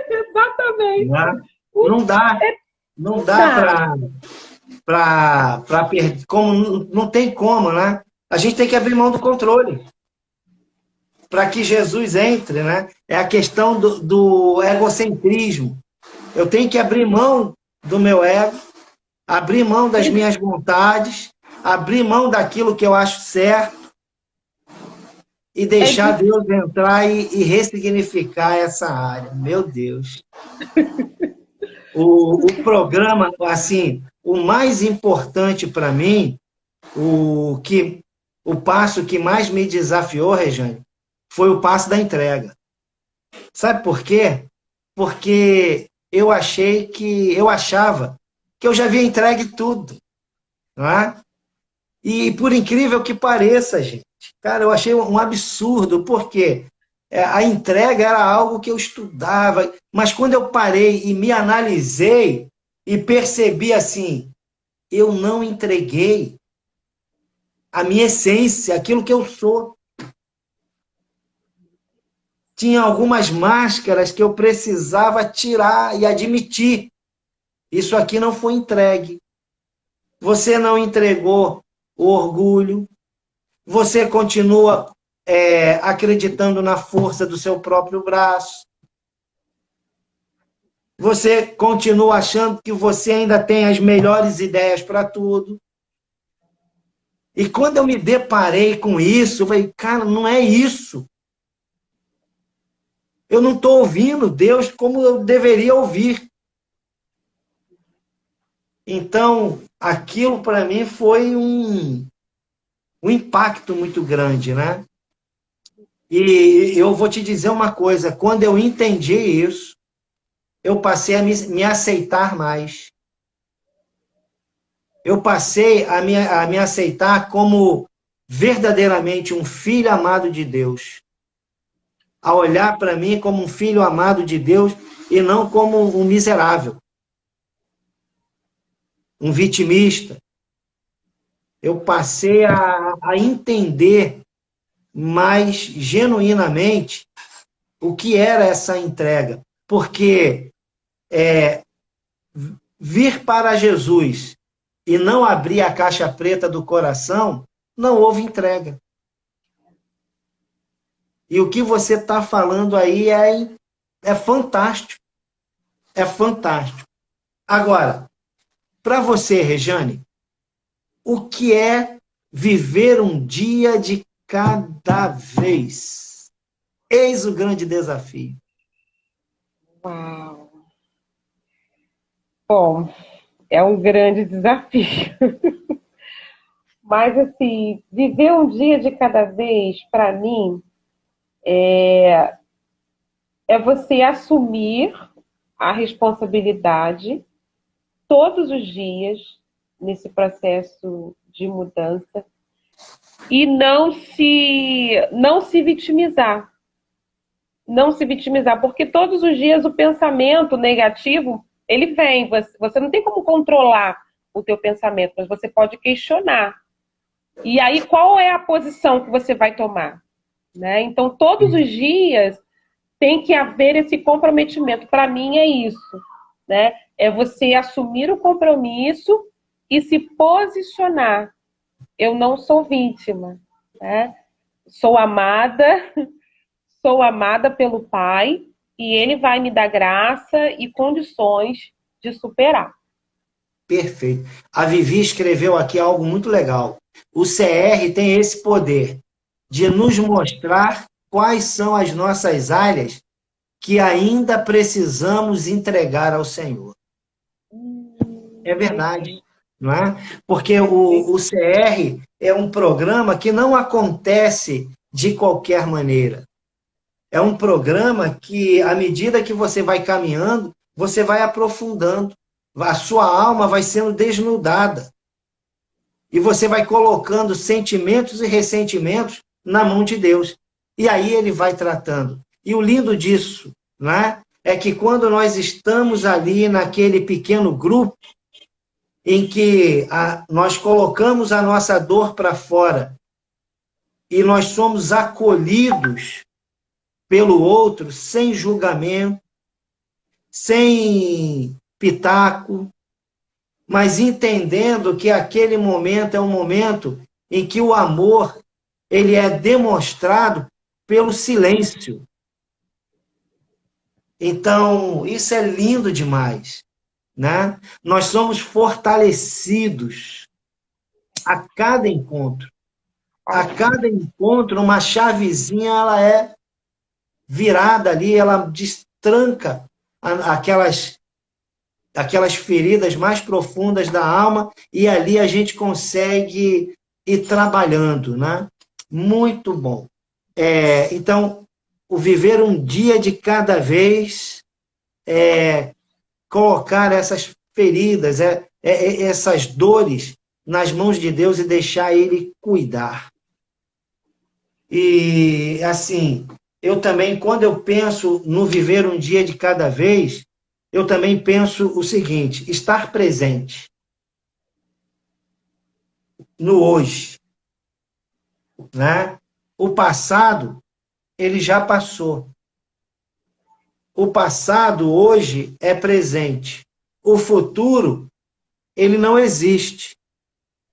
S2: Exatamente.
S1: Não dá. Não dá para perder. Como, não tem como, né? A gente tem que abrir mão do controle para que Jesus entre, né? É a questão do egocentrismo. Eu tenho que abrir mão do meu ego, abrir mão das minhas vontades, abrir mão daquilo que eu acho certo e deixar Deus entrar e ressignificar essa área. Meu Deus. O programa, assim, o mais importante para mim, o passo que mais me desafiou, Rejane, foi o passo da entrega. Sabe por quê? Porque eu achava que eu já havia entregue tudo, não é? E por incrível que pareça, gente, cara, eu achei um absurdo, porque a entrega era algo que eu estudava, mas quando eu parei e me analisei e percebi assim, eu não entreguei a minha essência, aquilo que eu sou. Tinha algumas máscaras que eu precisava tirar e admitir. Isso aqui não foi entregue. Você não entregou o orgulho. Você continua acreditando na força do seu próprio braço. Você continua achando que você ainda tem as melhores ideias para tudo. E quando eu me deparei com isso, eu falei, cara, não é isso. Eu não estou ouvindo Deus como eu deveria ouvir. Então, aquilo para mim foi um impacto muito grande, né? E eu vou te dizer uma coisa, quando eu entendi isso, eu passei a me aceitar mais. Eu passei a me aceitar como verdadeiramente um filho amado de Deus. A olhar para mim como um filho amado de Deus e não como um miserável, um vitimista. Eu passei a entender mais genuinamente o que era essa entrega. Porque vir para Jesus e não abrir a caixa preta do coração, não houve entrega. E o que você está falando aí é fantástico. é fantástico. Agora, para você, Rejane, o que é viver um dia de cada vez? Eis o grande desafio.
S2: Uau! Bom, é um grande desafio. Mas, assim, viver um dia de cada vez, para mim, é você assumir a responsabilidade todos os dias nesse processo de mudança e não se vitimizar. Não se vitimizar, porque todos os dias o pensamento negativo, ele vem. Você não tem como controlar o teu pensamento, mas você pode questionar. E aí, qual é a posição que você vai tomar? Né? Então, todos os dias tem que haver esse comprometimento. Para mim, é isso. Né? É você assumir o compromisso e se posicionar. Eu não sou vítima. Né? Sou amada pelo Pai e Ele vai me dar graça e condições de superar.
S1: Perfeito. A Vivi escreveu aqui algo muito legal. O CR tem esse poder de nos mostrar quais são as nossas áreas que ainda precisamos entregar ao Senhor. É verdade, não é? Porque o CR é um programa que não acontece de qualquer maneira. É um programa que, à medida que você vai caminhando, você vai aprofundando. A sua alma vai sendo desnudada. E você vai colocando sentimentos e ressentimentos na mão de Deus. E aí ele vai tratando. E o lindo disso, né, é que quando nós estamos ali naquele pequeno grupo, em que nós colocamos a nossa dor para fora e nós somos acolhidos pelo outro sem julgamento, sem pitaco, mas entendendo que aquele momento é um momento em que o amor ele é demonstrado pelo silêncio. Então, isso é lindo demais, né? Nós somos fortalecidos a cada encontro. A cada encontro, uma chavezinha ela é virada ali, ela destranca aquelas feridas mais profundas da alma e ali a gente consegue ir trabalhando, né? Muito bom. Então, o viver um dia de cada vez é colocar essas feridas, essas dores nas mãos de Deus e deixar Ele cuidar. E, assim, eu também, quando eu penso no viver um dia de cada vez, eu também penso o seguinte: estar presente no hoje, né? O passado, ele já passou. O passado, hoje, é presente. O futuro, ele não existe.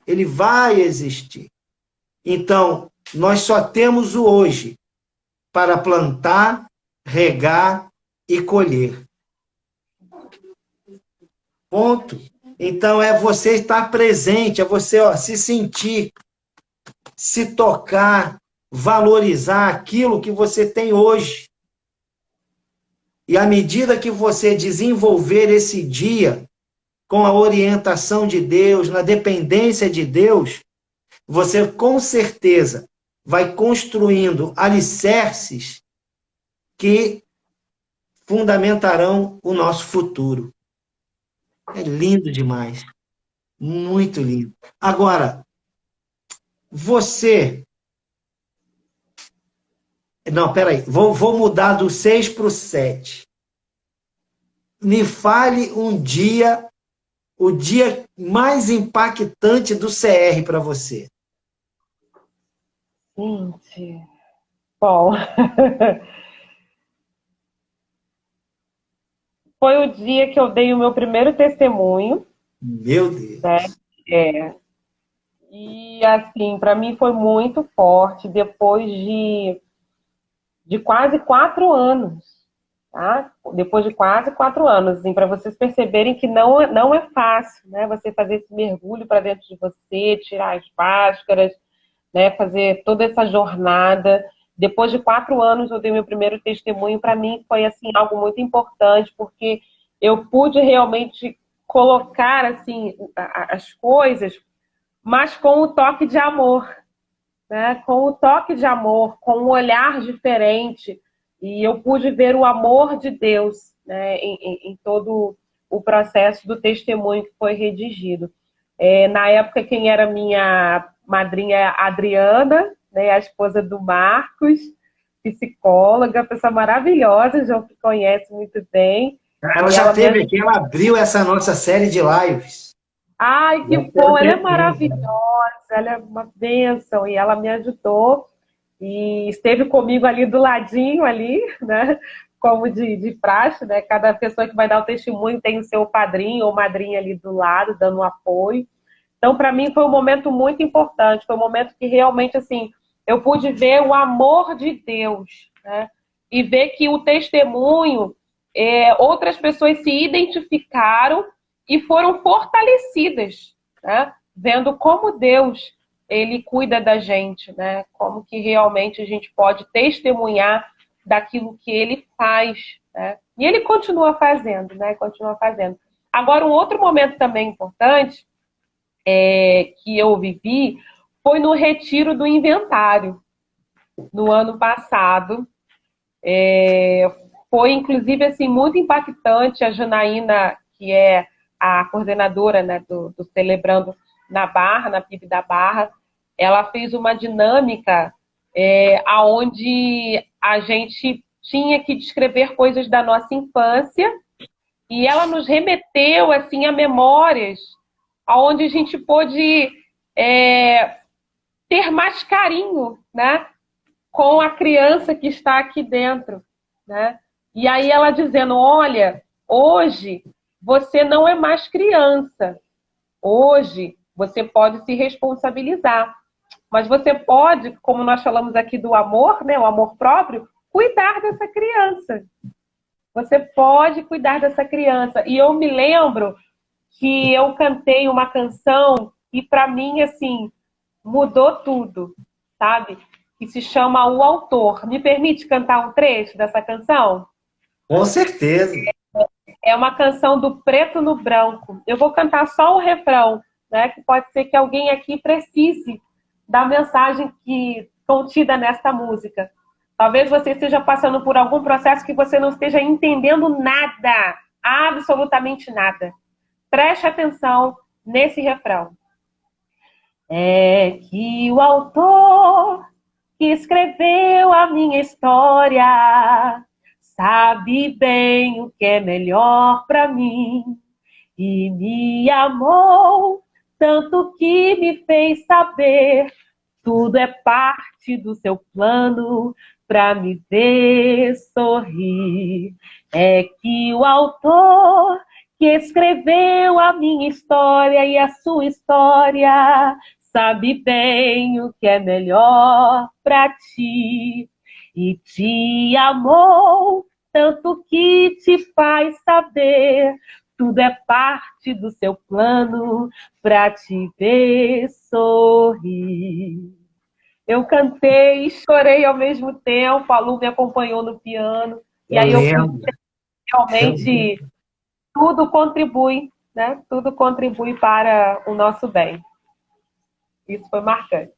S1: Ele vai existir. Então, nós só temos o hoje para plantar, regar e colher. Ponto. Então, é você estar presente, é você se sentir, se tocar, valorizar aquilo que você tem hoje. E à medida que você desenvolver esse dia com a orientação de Deus, na dependência de Deus, você com certeza vai construindo alicerces que fundamentarão o nosso futuro. É lindo demais. Muito lindo. Agora, você... Não, peraí. Vou mudar do 6 para o 7. Me fale um dia, o dia mais impactante do CR para você.
S2: Gente, bom, foi o dia que eu dei o meu primeiro testemunho,
S1: Meu Deus.
S2: né? E assim, para mim foi muito forte, depois de quase 4 anos, tá? Depois de quase 4 anos, assim, para vocês perceberem que não é fácil, né? Você fazer esse mergulho para dentro de você, tirar as máscaras, né? Fazer toda essa jornada. Depois de 4 anos, eu dei meu primeiro testemunho. Para mim, foi assim algo muito importante, porque eu pude realmente colocar assim as coisas, mas com o toque de amor, né? Com o toque de amor, com um olhar diferente. E eu pude ver o amor de Deus, né, em todo o processo do testemunho que foi redigido. Na época, quem era minha madrinha é a Adriana, né, a esposa do Marcos, psicóloga, pessoa maravilhosa, João que conhece muito bem.
S1: Ela
S2: E
S1: já
S2: ela me
S1: teve
S2: ajudou.
S1: aqui, ela abriu essa nossa série de lives.
S2: Ai, que
S1: Já
S2: bom,
S1: teve
S2: ela é
S1: presente.
S2: maravilhosa, ela é uma bênção, e ela me ajudou e esteve comigo ali do ladinho ali, né? Como de praxe, né? Cada pessoa que vai dar o testemunho tem o seu padrinho ou madrinha ali do lado, dando um apoio. Então, para mim, foi um momento muito importante, foi um momento que realmente, assim, eu pude ver o amor de Deus, né? E ver que o testemunho, outras pessoas se identificaram e foram fortalecidas, né? Vendo como Deus, ele cuida da gente, né? Como que realmente a gente pode testemunhar daquilo que ele faz, né? E ele continua fazendo, né? Continua fazendo. Agora, um outro momento também importante que eu vivi foi no retiro do inventário, no ano passado. Foi, inclusive, assim, muito impactante. A Janaína, que é a coordenadora, né, do Celebrando na Barra, na PIB da Barra, ela fez uma dinâmica onde a gente tinha que descrever coisas da nossa infância e ela nos remeteu assim a memórias onde a gente pôde ter mais carinho, né, com a criança que está aqui dentro, né? E aí ela dizendo, olha, hoje você não é mais criança, hoje você pode se responsabilizar, mas você pode, como nós falamos aqui do amor, né, o amor próprio, cuidar dessa criança. Você pode cuidar dessa criança. E eu me lembro que eu cantei uma canção e para mim, assim, mudou tudo, sabe? Que se chama O Autor. Me permite cantar um trecho dessa canção?
S1: Com certeza.
S2: É uma canção do Preto no Branco. Eu vou cantar só o refrão, né? Que pode ser que alguém aqui precise da mensagem contida nesta música. Talvez você esteja passando por algum processo que você não esteja entendendo nada, absolutamente nada. Preste atenção nesse refrão. É que o autor que escreveu a minha história sabe bem o que é melhor para mim e me amou tanto que me fez saber tudo é parte do seu plano para me ver sorrir. É que o autor que escreveu a minha história e a sua história sabe bem o que é melhor para ti e te amou tanto que te faz saber tudo é parte do seu plano para te ver sorrir. Eu cantei e chorei ao mesmo tempo, a Lu me acompanhou no piano, e
S1: Eu
S2: aí eu pude
S1: lembro. Eu
S2: realmente, tudo contribui, né? Tudo contribui para o nosso bem. Isso foi marcante.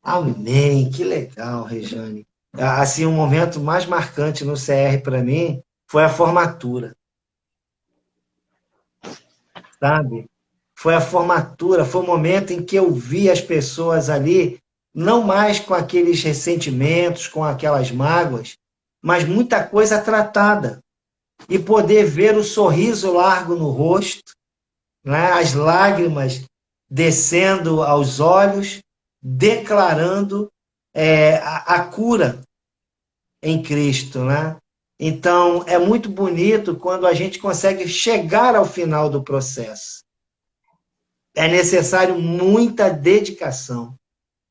S1: Amém, que legal, Rejane. Assim, o momento mais marcante no CR para mim foi a formatura, sabe? Foi a formatura, foi o momento em que eu vi as pessoas ali, não mais com aqueles ressentimentos, com aquelas mágoas, mas muita coisa tratada. E poder ver o sorriso largo no rosto, né? As lágrimas descendo aos olhos, declarando a cura em Cristo, né? Então, é muito bonito quando a gente consegue chegar ao final do processo. É necessário muita dedicação,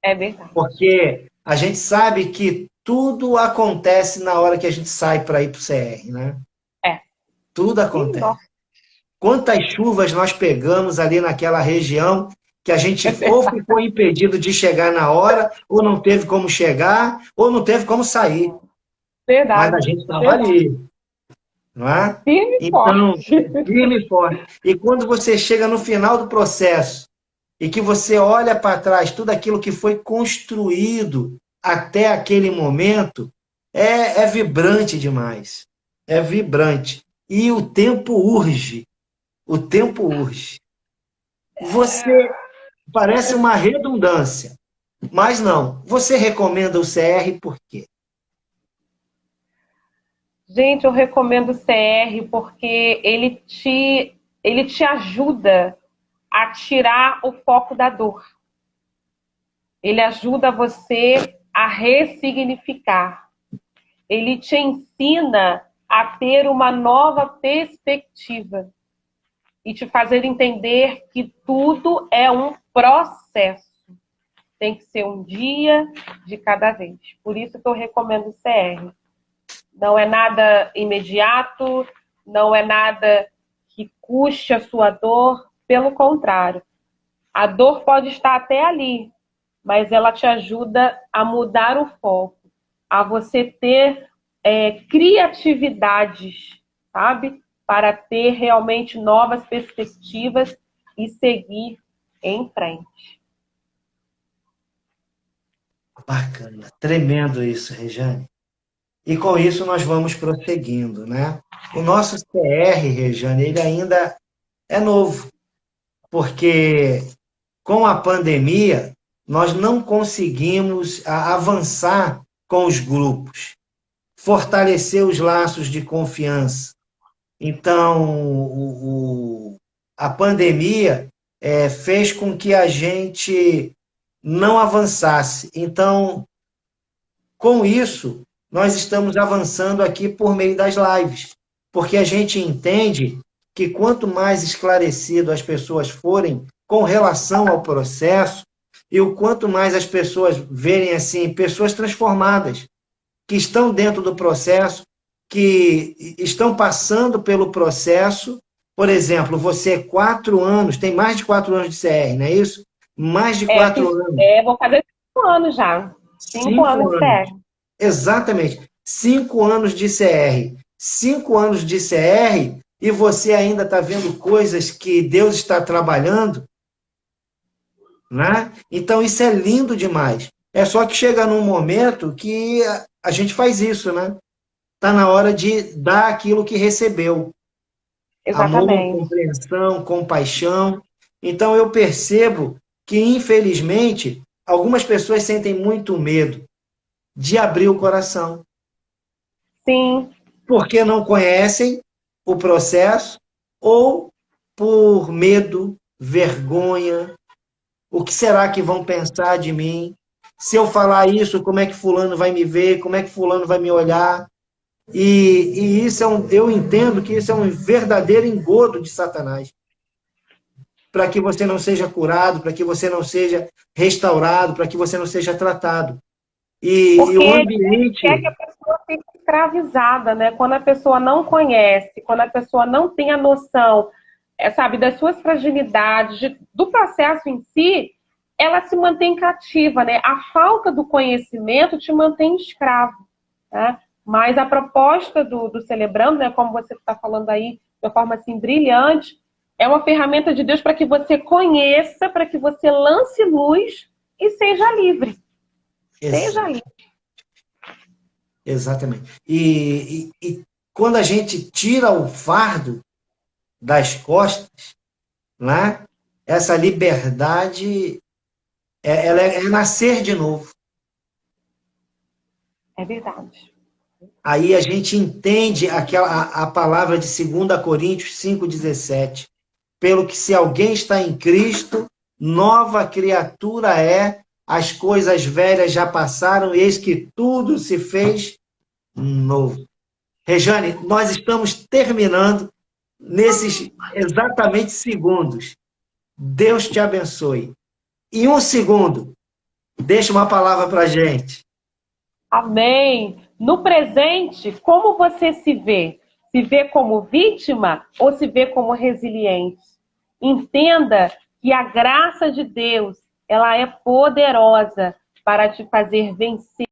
S2: É verdade.
S1: porque a gente sabe que tudo acontece na hora que a gente sai para ir para o CR, né?
S2: É.
S1: Tudo acontece. Quantas chuvas nós pegamos ali naquela região que a gente ou ficou impedido de chegar na hora, ou não teve como chegar, ou não teve como sair.
S2: Verdade.
S1: Mas a gente estava ali, não é?
S2: Firme e
S1: Então,
S2: forte.
S1: firme e forte. E quando você chega no final do processo e que você olha para trás tudo aquilo que foi construído até aquele momento, é vibrante demais. É vibrante. E o tempo urge. O tempo urge. Você parece uma redundância, mas não. Você recomenda o CR por quê?
S2: Gente, eu recomendo o CR porque ele te ajuda a tirar o foco da dor. Ele ajuda você a ressignificar. Ele te ensina a ter uma nova perspectiva e te fazer entender que tudo é um processo. Tem que ser um dia de cada vez. Por isso que eu recomendo o CR. Não é nada imediato, não é nada que custe a sua dor. Pelo contrário, a dor pode estar até ali, mas ela te ajuda a mudar o foco, a você ter criatividades, sabe? Para ter realmente novas perspectivas e seguir em frente.
S1: Bacana, tremendo isso, Rejane. E com isso nós vamos prosseguindo, né? O nosso CR, Rejane, ele ainda é novo, porque com a pandemia nós não conseguimos avançar com os grupos, fortalecer os laços de confiança. Então, a pandemia fez com que a gente não avançasse. Então, com isso, nós estamos avançando aqui por meio das lives, porque a gente entende que quanto mais esclarecido as pessoas forem com relação ao processo, e o quanto mais as pessoas verem assim, pessoas transformadas, que estão dentro do processo, que estão passando pelo processo. Por exemplo, você 4 anos, tem mais de 4 anos de CR, não é isso? Mais de 4 anos.
S2: Vou fazer 5 anos já. 5 anos de
S1: 5 anos.
S2: CR.
S1: Exatamente. 5 anos de CR. 5 anos de CR e você ainda está vendo coisas que Deus está trabalhando, né? Então isso é lindo demais. É só que chega num momento que a gente faz isso, né? Está na hora de dar aquilo que recebeu. Amor,
S2: Exatamente.
S1: compreensão, compaixão. Então eu percebo que, infelizmente, algumas pessoas sentem muito medo de abrir o coração.
S2: Sim.
S1: Porque não conhecem o processo ou por medo, vergonha. O que será que vão pensar de mim? Se eu falar isso, como é que fulano vai me ver? Como é que fulano vai me olhar? E isso eu entendo que isso é um verdadeiro engodo de Satanás. Para que você não seja curado, para que você não seja restaurado, para que você não seja tratado. E o
S2: Porque
S1: ambiente...
S2: quer que a pessoa fique escravizada, né? Quando a pessoa não conhece, quando a pessoa não tem a noção, sabe, das suas fragilidades, do processo em si, ela se mantém cativa, né? A falta do conhecimento te mantém escravo, né? Mas a proposta do Celebrando, né, como você está falando aí, de uma forma assim brilhante, é uma ferramenta de Deus para que você conheça, para que você lance luz e seja livre. Seja livre.
S1: Exatamente. E quando a gente tira o fardo das costas, né, essa liberdade ela é nascer de novo.
S2: É verdade.
S1: Aí a gente entende a palavra de 2 Coríntios 5,17. Pelo que se alguém está em Cristo, nova criatura é, as coisas velhas já passaram, eis que tudo se fez novo. Rejane, nós estamos terminando nesses exatamente segundos. Deus te abençoe. Em um segundo, deixa uma palavra para a gente.
S2: Amém. No presente, como você se vê? Se vê como vítima ou se vê como resiliente? Entenda que a graça de Deus, ela é poderosa para te fazer vencer